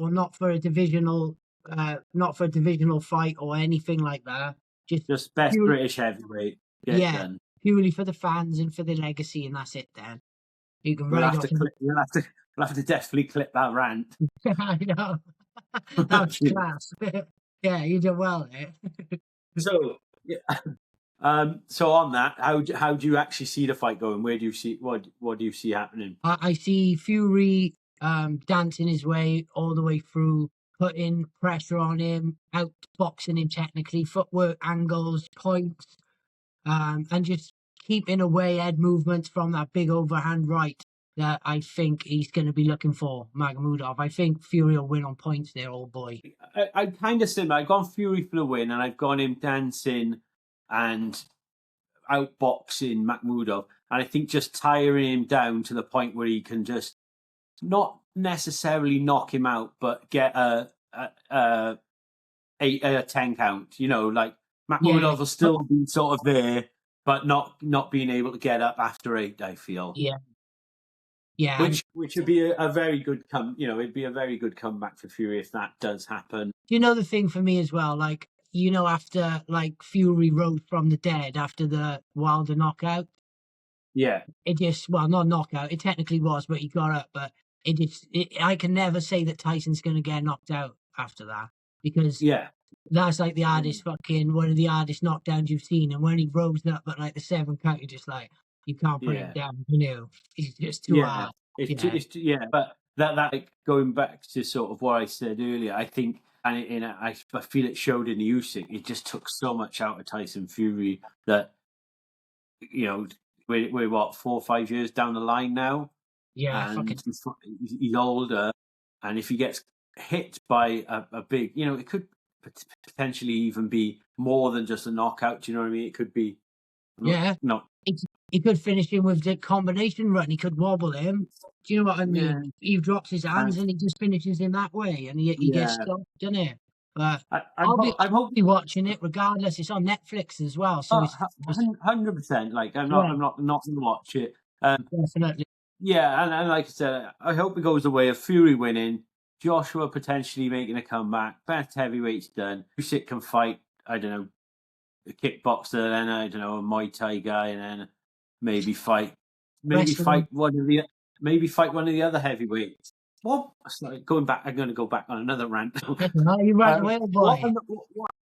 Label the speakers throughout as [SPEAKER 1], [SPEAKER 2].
[SPEAKER 1] or not for a divisional fight or anything like that.
[SPEAKER 2] Just best
[SPEAKER 1] purely,
[SPEAKER 2] British heavyweight. Get done.
[SPEAKER 1] purely for the fans and for the legacy, and that's it. Then you can
[SPEAKER 2] We'll
[SPEAKER 1] ride
[SPEAKER 2] have
[SPEAKER 1] off.
[SPEAKER 2] we'll have to definitely clip that rant.
[SPEAKER 1] I know. That was class. Yeah, you did well there.
[SPEAKER 2] So, so on that, how do you actually see the fight going? Where do you see what do you see happening?
[SPEAKER 1] I see Fury dancing his way all the way through, putting pressure on him, outboxing him technically, footwork, angles, points, and just keeping away head movements from that big overhand right that I think he's going to be looking for, Magomedov. I think Fury will win on points there, old boy.
[SPEAKER 2] I kind of similar. I've gone Fury for the win, and I've gone him dancing and outboxing Makhmudov, and I think just tiring him down to the point where he can just not necessarily knock him out, but get a 10 count. You know, like Makhmudov will still be sort of there, but not being able to get up after 8. I feel.
[SPEAKER 1] Yeah.
[SPEAKER 2] Which would be a very good it'd be a very good comeback for Fury if that does happen.
[SPEAKER 1] You know, the thing for me as well, like, you know, after like Fury rose from the dead after the Wilder knockout.
[SPEAKER 2] Yeah.
[SPEAKER 1] It just, well, not knockout. It technically was, but he got up. But I can never say that Tyson's going to get knocked out after that, because that's like the hardest one of the hardest knockdowns you've seen. And when he rose up at like the 7th count, you're just like, you can't put him down. You know, he's just too hard.
[SPEAKER 2] But that like, going back to sort of what I said earlier, I think, and I feel it showed in the Usyk. It just took so much out of Tyson Fury that, you know, we're what, 4 or 5 years down the line now.
[SPEAKER 1] Yeah,
[SPEAKER 2] and he's older, and if he gets hit by a big, you know, it could potentially even be more than just a knockout. Do you know what I mean? It could be.
[SPEAKER 1] He could finish him with the combination run. He could wobble him. Do you know what I mean? Yeah. He drops his hands and he just finishes him that way, and he gets stopped, doesn't it? But I'll be watching it regardless. It's on Netflix as well, so it's
[SPEAKER 2] 100%. Like I'm not going to watch it.
[SPEAKER 1] Definitely.
[SPEAKER 2] Yeah, and like I said, I hope it goes the way of Fury winning, Joshua potentially making a comeback, best heavyweight's done. Usyk can fight, I don't know, a kickboxer, then I don't know, a Muay Thai guy, and then maybe fight one of the other heavyweights. Well, going back, I'm going to go back on another rant.
[SPEAKER 1] You're right away, boy.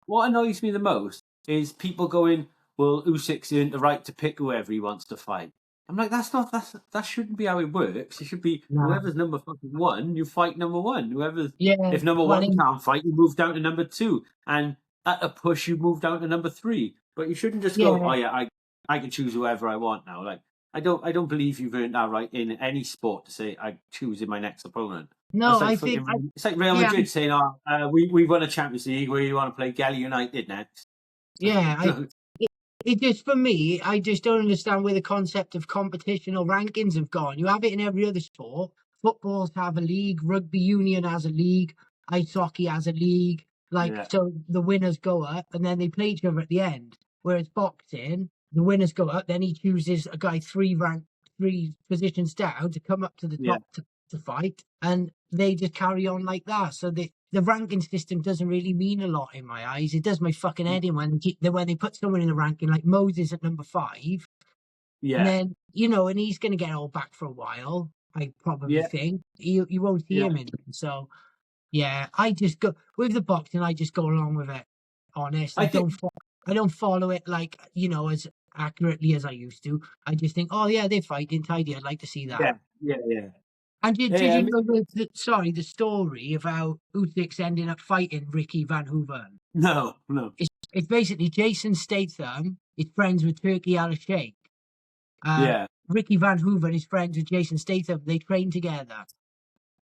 [SPEAKER 2] What annoys me the most is people going, well, Usyk's earned the right to pick whoever he wants to fight. I'm like, that shouldn't be how it works. It should be whoever's number fucking 1, you fight number 1. If number 1 can't fight, you move down to number 2, and at a push, you move down to number 3. But you shouldn't just go, I can choose whoever I want now. Like, I don't believe you've earned that right in any sport to say I'm choosing my next opponent.
[SPEAKER 1] No,
[SPEAKER 2] it's like Real Madrid saying, we won a Champions League. Where you want to play Gally United next?
[SPEAKER 1] Yeah. It just, for me, I just don't understand where the concept of competition or rankings have gone. You have it in every other sport. Footballs have a league, rugby union has a league, ice hockey has a league. So the winners go up and then they play each other at the end. Whereas boxing, the winners go up, then he chooses a guy 3 positions down to come up to the top to fight, and they just carry on like that. So the ranking system doesn't really mean a lot in my eyes. It does my fucking head in when they put someone in the ranking like Moses at number 5. Yeah. And then, you know, and he's going to get all back for a while, I probably think. You won't see him in. So, yeah, I just go with the boxing. I just go along with it, honest. I don't follow it like, you know, as accurately as I used to. I just think, oh, yeah, they're fighting tidy. I'd like to see that.
[SPEAKER 2] Yeah.
[SPEAKER 1] And did you know the story of how Usyk's ending up fighting Ricky Van Hooven?
[SPEAKER 2] No.
[SPEAKER 1] It's basically Jason Statham is friends with Turki Al-Sheikh. Ricky Van Hooven is friends with Jason Statham. They train together.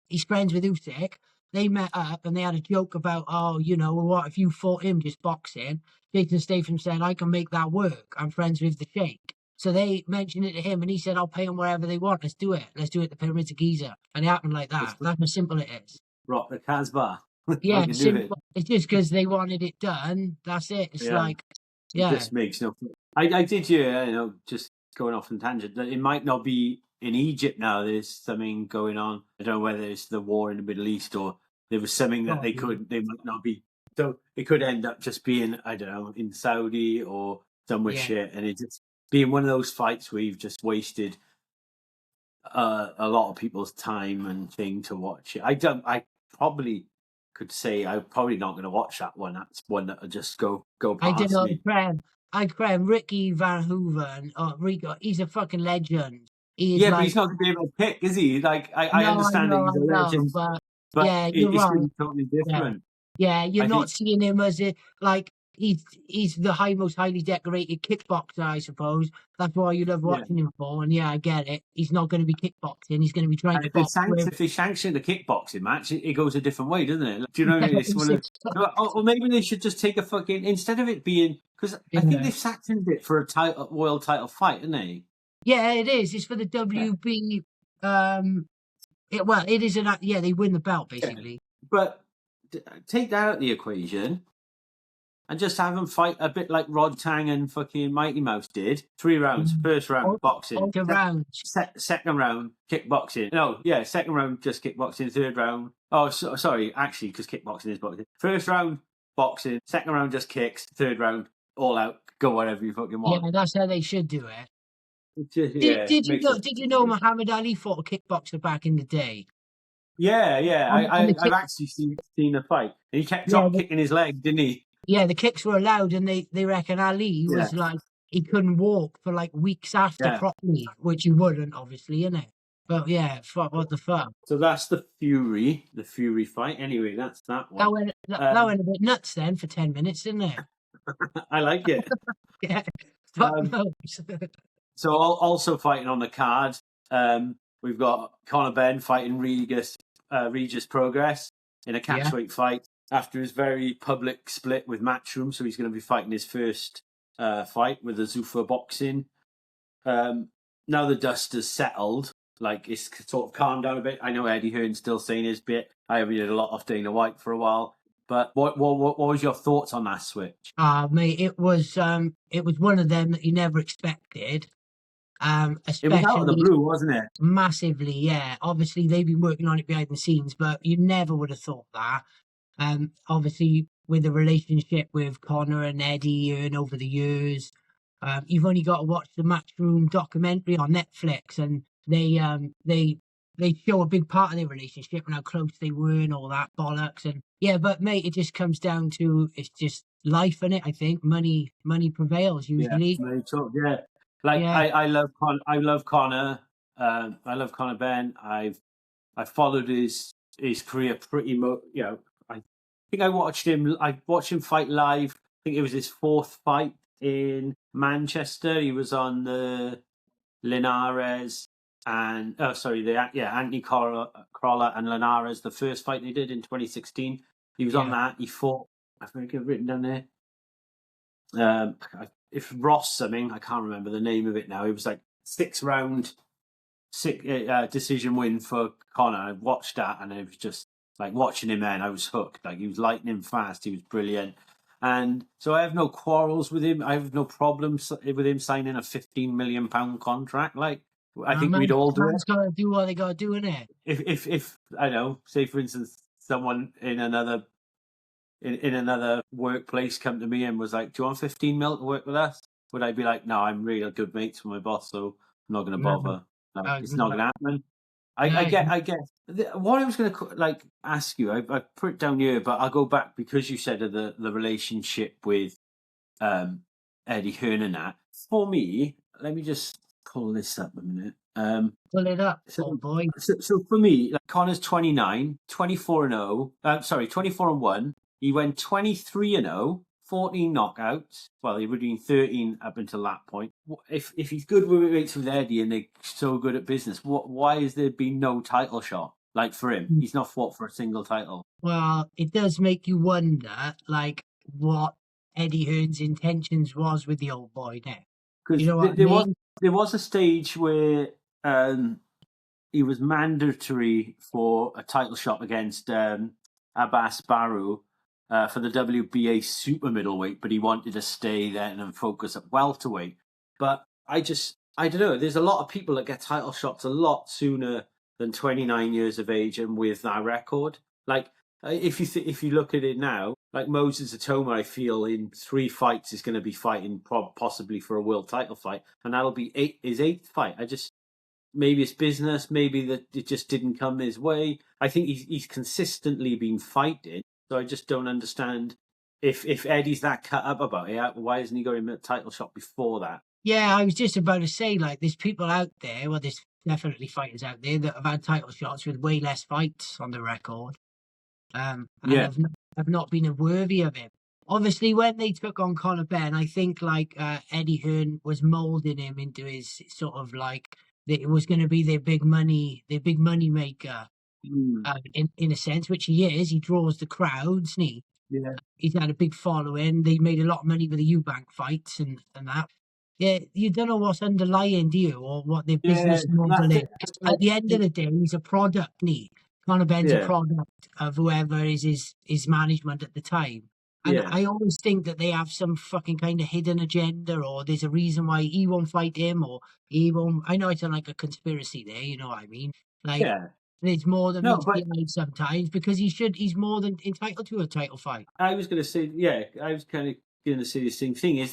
[SPEAKER 1] He's friends with Usyk. They met up and they had a joke about, oh, you know, what if you fought him just boxing? Jason Statham said, I can make that work. I'm friends with the Sheikh. So they mentioned it to him, and he said, I'll pay them whatever they want. Let's do it. Let's do it at the Pyramids of Giza. And it happened like that. That's how simple it is.
[SPEAKER 2] Rock the Casbah.
[SPEAKER 1] Yeah, simple. It's just because they wanted it done. That's it. It's like,
[SPEAKER 2] It just makes no sense. I did hear, you know, just going off on tangent, that it might not be in Egypt now. There's something going on. I don't know whether it's the war in the Middle East or there was something that they might not be. So it could end up just being, I don't know, in Saudi or somewhere shit, and it just being one of those fights where you've just wasted a lot of people's time and thing to watch it. I probably could say I'm probably not going to watch that one. That's one that'll just go
[SPEAKER 1] I did
[SPEAKER 2] past
[SPEAKER 1] not
[SPEAKER 2] me.
[SPEAKER 1] I cram Ricky Van Hooven. Oh, Rico, he's a fucking legend. He's
[SPEAKER 2] Yeah, but
[SPEAKER 1] like,
[SPEAKER 2] he's not going to be able to pick, is he? Like, I
[SPEAKER 1] no, I
[SPEAKER 2] understand that
[SPEAKER 1] know,
[SPEAKER 2] he's
[SPEAKER 1] I
[SPEAKER 2] a
[SPEAKER 1] know,
[SPEAKER 2] legend,
[SPEAKER 1] but
[SPEAKER 2] but
[SPEAKER 1] yeah, you're
[SPEAKER 2] it's
[SPEAKER 1] right.
[SPEAKER 2] going to be totally
[SPEAKER 1] Yeah,
[SPEAKER 2] different.
[SPEAKER 1] yeah, you're
[SPEAKER 2] I
[SPEAKER 1] not
[SPEAKER 2] think,
[SPEAKER 1] seeing him as a like he's the most highly decorated kickboxer, I suppose. That's why you love
[SPEAKER 2] yeah.
[SPEAKER 1] watching him for. And yeah, I get it. He's not going to be kickboxing. He's going to be trying
[SPEAKER 2] And
[SPEAKER 1] to box with.
[SPEAKER 2] if they sanction the kickboxing match, it goes a different way, doesn't it? Do you know what I mean? It's one of, or maybe they should just take a fucking, instead of it being, because I think
[SPEAKER 1] Yeah.
[SPEAKER 2] they've sanctioned it for a world title fight, haven't they?
[SPEAKER 1] Yeah, it is. It's for the WB. It is an yeah. They win the belt basically.
[SPEAKER 2] But take that out of the equation and just have them fight a bit like Rod Tang and fucking Mighty Mouse did. 3 rounds. First round, boxing.
[SPEAKER 1] Rounds.
[SPEAKER 2] Second round, kickboxing. No, yeah, second round, just kickboxing. Third round. Oh, sorry, actually, because kickboxing is boxing. First round, boxing. Second round, just kicks. Third round, all out. Go whatever you fucking want.
[SPEAKER 1] Yeah, that's how they should do it. Did you know Muhammad Ali fought a kickboxer back in the day?
[SPEAKER 2] Yeah. I've actually seen the fight. And he kept drop kicking his leg, didn't he?
[SPEAKER 1] Yeah, the kicks were allowed, and they reckon Ali was like he couldn't walk for like weeks after properly, which he wouldn't, obviously, innit? But yeah, what the fuck?
[SPEAKER 2] So that's the Fury fight. Anyway, that's that one.
[SPEAKER 1] That went a bit nuts then for 10 minutes, didn't it?
[SPEAKER 2] I like it.
[SPEAKER 1] Yeah. Fuck knows.
[SPEAKER 2] So also fighting on the card, we've got Conor Benn fighting Regis Progress in a catchweight fight after his very public split with Matchroom. So he's going to be fighting his first fight with Azufa Boxing. Now the dust has settled, like it's sort of calmed down a bit. I know Eddie Hearn's still saying his bit. I haven't heard a lot of Dana White for a while. But what was your thoughts on that switch?
[SPEAKER 1] Mate, it was one of them that you never expected. Especially,
[SPEAKER 2] it was out of the blue, wasn't it?
[SPEAKER 1] Massively, yeah. Obviously, they've been working on it behind the scenes, but you never would have thought that. Obviously, with the relationship with Conor and Eddie and over the years, you've only got to watch the Matchroom documentary on Netflix, and they show a big part of their relationship and how close they were and all that bollocks. And yeah, but mate, it just comes down to it's just life in it. I think money prevails usually.
[SPEAKER 2] Yeah. Like I love Conor. I love Conor Benn. I followed his career pretty much. You know, I think I watched him fight live. I think it was his 4th fight in Manchester. He was on the Linares and Anthony Crolla and Linares, the first fight they did in 2016. He was on that. He fought. I think I've written down there. If Ross something, I can't remember the name of it now. It was like 6-round decision win for Conor. I watched that and it was just like watching him then. I was hooked. Like he was lightning fast. He was brilliant. And so I have no quarrels with him. I have no problems with him signing a £15 million contract. Like I think we'd all do it.
[SPEAKER 1] Got to do what they got to do, innit?
[SPEAKER 2] If I know, say for instance, someone in another workplace come to me and was like, "Do you want 15 mil to work with us?" Would I be like, "No, I'm really good mates with my boss, so I'm not going to bother." No, it's not going to happen. I get. What I was going to ask you, I put it down here, but I'll go back because you said of the relationship with Eddie Hearn and that. For me, let me just pull this up a minute.
[SPEAKER 1] Pull it up, boy.
[SPEAKER 2] So for me, like Conor's 29, 24-0. 24-1. He went 23-0, 14 knockouts. Well, he would have been 13 up until that point. If he's good with Eddie and they're so good at business, why has there been no title shot? Like for him, he's not fought for a single title.
[SPEAKER 1] Well, it does make you wonder, like, what Eddie Hearn's intentions was with the old boy now.
[SPEAKER 2] Because there was a stage where he was mandatory for a title shot against Abbas Barrow for the WBA super middleweight, but he wanted to stay there and focus at welterweight. But I don't know. There's a lot of people that get title shots a lot sooner than 29 years of age and with that record. Like if you look at it now, like Moses Atoma, I feel in 3 fights is going to be fighting possibly for a world title fight, and that'll be his 8th fight. Maybe it's business, maybe that it just didn't come his way. I think he's consistently been fighting, so I just don't understand if Eddie's that cut up about it. Why isn't he going a title shot before that?
[SPEAKER 1] Yeah, I was just about to say, like, there's people out there, well, there's definitely fighters out there that have had title shots with way less fights on the record, and
[SPEAKER 2] Yeah.
[SPEAKER 1] have not been worthy of him. Obviously, when they took on Conor Benn, I think like Eddie Hearn was molding him into his sort of like that it was going to be their big money maker, in a sense, which he is. He draws the crowds, and he's had a big following. They made a lot of money with the Eubank fights and that. Yeah, you don't know what's underlying, do you, or what their business model is. At the end of the day, he's a product, Conor Benn's a product of whoever is his management at the time. And I always think that they have some fucking kind of hidden agenda, or there's a reason why he won't fight him, or he won't. I know it's like a conspiracy there, you know what I mean? Like, there's more than meets the eye sometimes, because he's more than entitled to a title fight.
[SPEAKER 2] I was going to say, I was kind of going to say the same thing. Is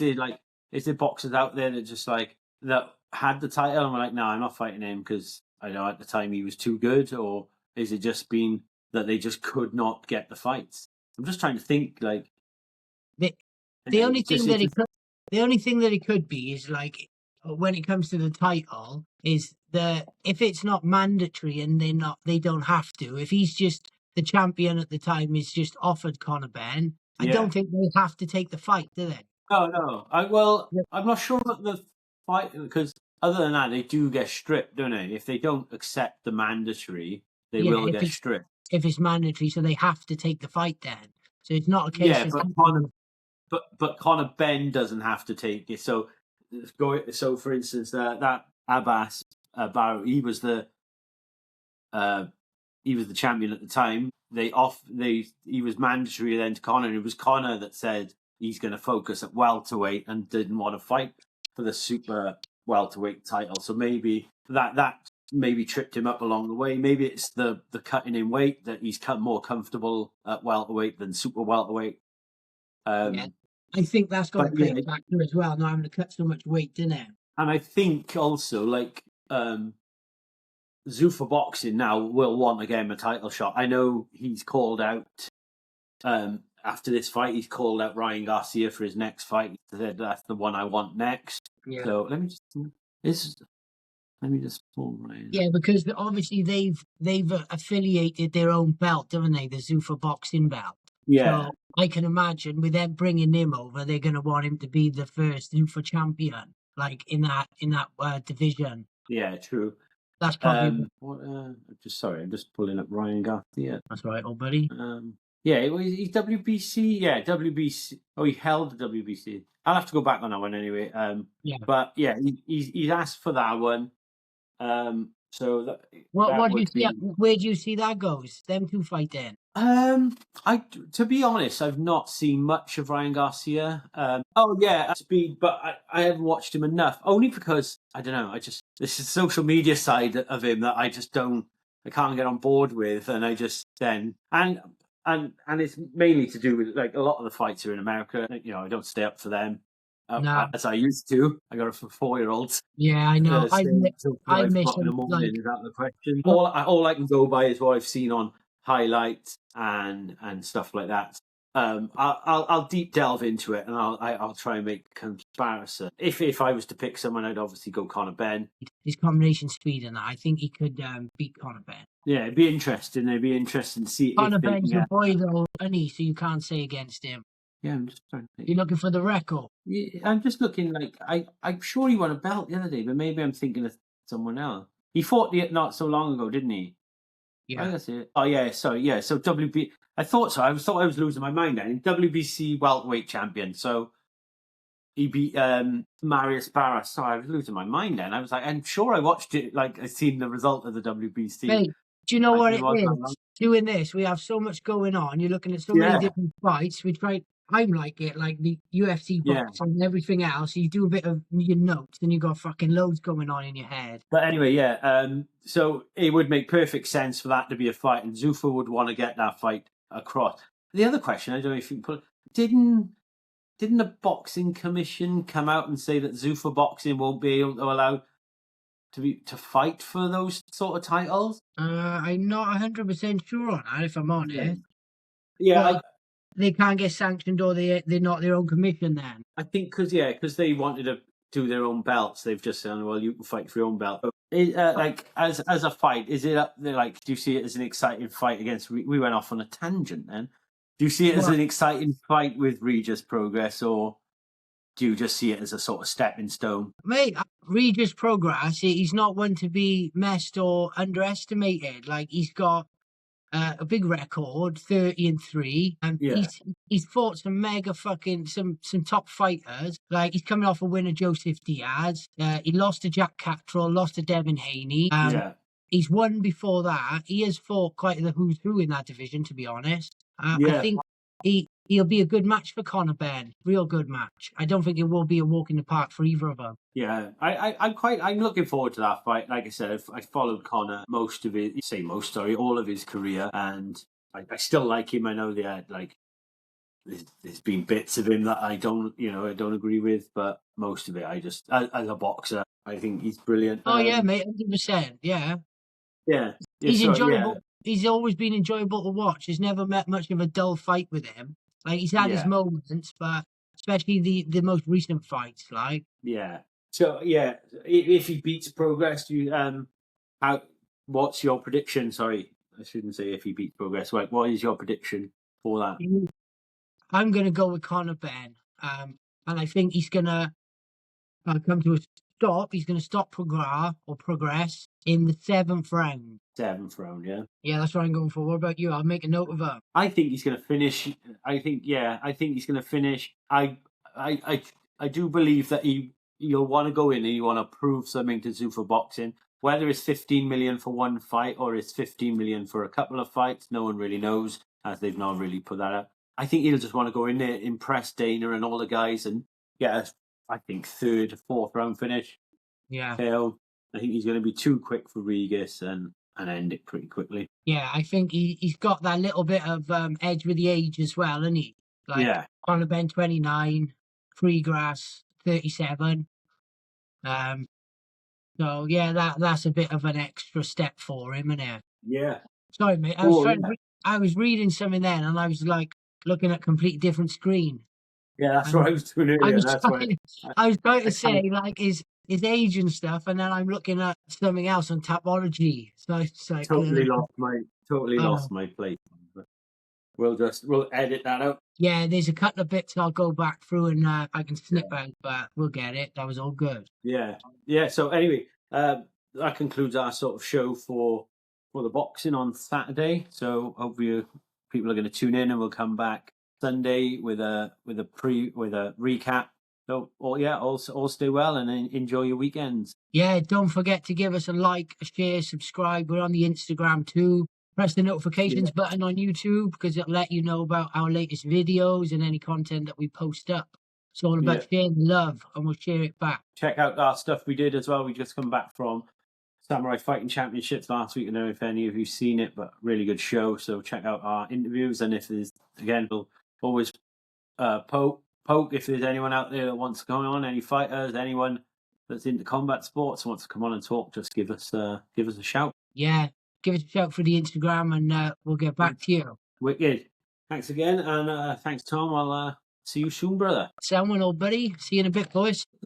[SPEAKER 2] there boxers out there that just like that had the title and were like, no, I'm not fighting him because I know at the time he was too good, or is it just been that they just could not get the fights? I'm just trying to think, like
[SPEAKER 1] the only thing that it could be is like when it comes to the title is if it's not mandatory and they don't have to. If he's just the champion at the time is just offered Conor Benn, I don't think they have to take the fight, do they?
[SPEAKER 2] No. I'm not sure that the fight, because other than that, they do get stripped, don't they? If they don't accept the mandatory, they will get stripped.
[SPEAKER 1] If it's mandatory, so they have to take the fight then. So it's not a case
[SPEAKER 2] but Conor Benn doesn't have to take it. So for instance, that Abbas Barrow, he was the champion at the time. He was mandatory then to Conor, and it was Conor that said he's going to focus at welterweight and didn't want to fight for the super welterweight title. So maybe that maybe tripped him up along the way. Maybe it's the cutting in weight that he's more comfortable at welterweight than super welterweight.
[SPEAKER 1] I think that's got to play a factor as well. Not having to cut so much weight, didn't it?
[SPEAKER 2] And I think also like Zuffa Boxing now will want again a title shot. I know he's called out after this fight. He's called out Ryan Garcia for his next fight. He said that's the one I want next. Yeah. So let me just pull Ryan.
[SPEAKER 1] Yeah, because obviously they've affiliated their own belt, haven't they? The Zuffa Boxing belt.
[SPEAKER 2] Yeah.
[SPEAKER 1] So I can imagine with them bringing him over, they're going to want him to be the first Zuffa champion, like in that division.
[SPEAKER 2] Yeah, true.
[SPEAKER 1] That's probably.
[SPEAKER 2] I'm just pulling up Ryan Garcia.
[SPEAKER 1] That's right, old buddy.
[SPEAKER 2] He's WBC. Yeah, WBC. Oh, he held the WBC. I'll have to go back on that one anyway. But yeah, he's asked for that one. So that.
[SPEAKER 1] What do you see? Where do you see that goes? Them two fight then.
[SPEAKER 2] To be honest, I've not seen much of Ryan Garcia. Speed, but I haven't watched him enough. Only because I don't know. This is the social media side of him that I can't get on board with, and and it's mainly to do with like a lot of the fights are in America. You know, I don't stay up for them as I used to. I got it for 4-year-olds.
[SPEAKER 1] Yeah, I know. I miss
[SPEAKER 2] in the morning. Is that the question? All I can go by is what I've seen on highlights and stuff like that. I'll deep delve into it, and I'll try and make a comparison. If I was to pick someone, I'd obviously go Conor Benn.
[SPEAKER 1] His combination speed and that, I think he could beat Conor Benn.
[SPEAKER 2] Yeah, it'd be interesting. It'd be interesting to see.
[SPEAKER 1] Conor Benn's your boy though, isn't he? So you can't say against him.
[SPEAKER 2] Yeah, I'm just trying to think.
[SPEAKER 1] You're looking for the record.
[SPEAKER 2] Yeah, I'm just looking like I'm sure he won a belt the other day, but maybe I'm thinking of someone else. He fought not so long ago, didn't he?
[SPEAKER 1] Yeah,
[SPEAKER 2] that's it. Oh yeah, sorry, yeah. So WB, I thought so. I thought I was losing my mind then. WBC welterweight champion. So he beat Marius Barras. So I was losing my mind then. I was like, I'm sure I watched it. Like I seen the result of the WBC.
[SPEAKER 1] Hey, do you know what it is? Doing this, we have so much going on. You're looking at so many different fights. I'm like it, like the UFC box and everything else. You do a bit of your notes, and you got fucking loads going on in your head.
[SPEAKER 2] But anyway, so it would make perfect sense for that to be a fight, and Zuffa would want to get that fight across. The other question, I don't know if you put, didn't the boxing commission come out and say that Zuffa boxing won't be able to allow to fight for those sort of titles?
[SPEAKER 1] I'm not 100% sure on that, if I'm honest.
[SPEAKER 2] Yeah,
[SPEAKER 1] But they can't get sanctioned, or they're not their own commission then.
[SPEAKER 2] I think because they wanted to do their own belts, they've just said, well, you can fight for your own belt. Like as a fight, is it up there? Like, do you see it as an exciting fight against? We went off on a tangent then. Do you see it as an exciting fight with Regis Progress, or do you just see it as a sort of stepping stone?
[SPEAKER 1] Mate, Regis Progress, he's not one to be messed or underestimated. Like, he's got a big record, 30-3, and he's fought some mega fucking some top fighters. Like, he's coming off a win of Joseph Diaz. He lost to Jack Cattrall, lost to Devin Haney. He's won before that. He has fought quite the who's who in that division, to be honest. I think he'll be a good match for Conor Benn. Real good match. I don't think it will be a walk in the park for either of them. Yeah,
[SPEAKER 2] I'm looking forward to that fight. Like I said, I followed Conor all of his career, and I still like him. I know that there's been bits of him that I don't agree with, but most of it as a boxer, I think he's brilliant.
[SPEAKER 1] Oh yeah, mate, 100%. Yeah.
[SPEAKER 2] Yeah.
[SPEAKER 1] He's enjoyable. Yeah. He's always been enjoyable to watch. He's never met much of a dull fight with him. Like, he's had his moments, but especially the most recent fights, like.
[SPEAKER 2] Yeah. So if he beats Progress, what's your prediction? Sorry, I shouldn't say if he beats Progress. Like, what is your prediction for that?
[SPEAKER 1] I'm gonna go with Conor Benn, and I think he's gonna come to a stop. He's gonna stop Progress in the 7th round.
[SPEAKER 2] 7th round, yeah.
[SPEAKER 1] Yeah, that's what I'm going for. What about you? I'll make a note of that.
[SPEAKER 2] I think he's going to finish. I think he's going to finish. I do believe that you'll want to go in and you want to prove something to Zuffa boxing. Whether it's 15 million for one fight or it's 15 million for a couple of fights, no one really knows, as they've not really put that out. I think he'll just want to go in there, impress Dana and all the guys, and get I think 3rd, 4th round finish.
[SPEAKER 1] Yeah.
[SPEAKER 2] I think he's going to be too quick for Regis and end it pretty quickly.
[SPEAKER 1] Yeah, I think he's got that little bit of edge with the age as well, isn't he? Like, Conor Benn 29, Freegrass 37. So yeah, that's a bit of an extra step for him, isn't it?
[SPEAKER 2] Yeah.
[SPEAKER 1] Sorry, mate. I was reading something then, and I was like looking at a complete different screen.
[SPEAKER 2] Yeah, that's what I was doing earlier.
[SPEAKER 1] I was trying to say, like, his age and stuff, and then I'm looking at something else on Tapology. So it's like
[SPEAKER 2] totally lost my place. We'll edit that out.
[SPEAKER 1] Yeah, there's a couple of bits I'll go back through and I can snip out, but we'll get it. That was all good.
[SPEAKER 2] Yeah. So anyway, that concludes our sort of show for the boxing on Saturday. So hopefully people are going to tune in, and we'll come back Sunday with a recap. So, all stay well and enjoy your weekends.
[SPEAKER 1] Yeah, don't forget to give us a like, a share, subscribe. We're on the Instagram too. Press the notifications button on YouTube, because it'll let you know about our latest videos and any content that we post up. It's all about sharing love, and we'll share it back.
[SPEAKER 2] Check out our stuff we did as well. We just come back from Samurai Fighting Championships last week. I don't know if any of you've seen it, but really good show. So check out our interviews, and if there's, again, we'll always poke if there's anyone out there that wants to come on, any fighters, anyone that's into combat sports wants to come on and talk, just give us a shout.
[SPEAKER 1] Yeah, give us a shout for the Instagram, and we'll get back to you.
[SPEAKER 2] Wicked. Thanks again, and thanks, Tom. I'll see you soon, brother.
[SPEAKER 1] Someone, old buddy. See you in a bit, boys.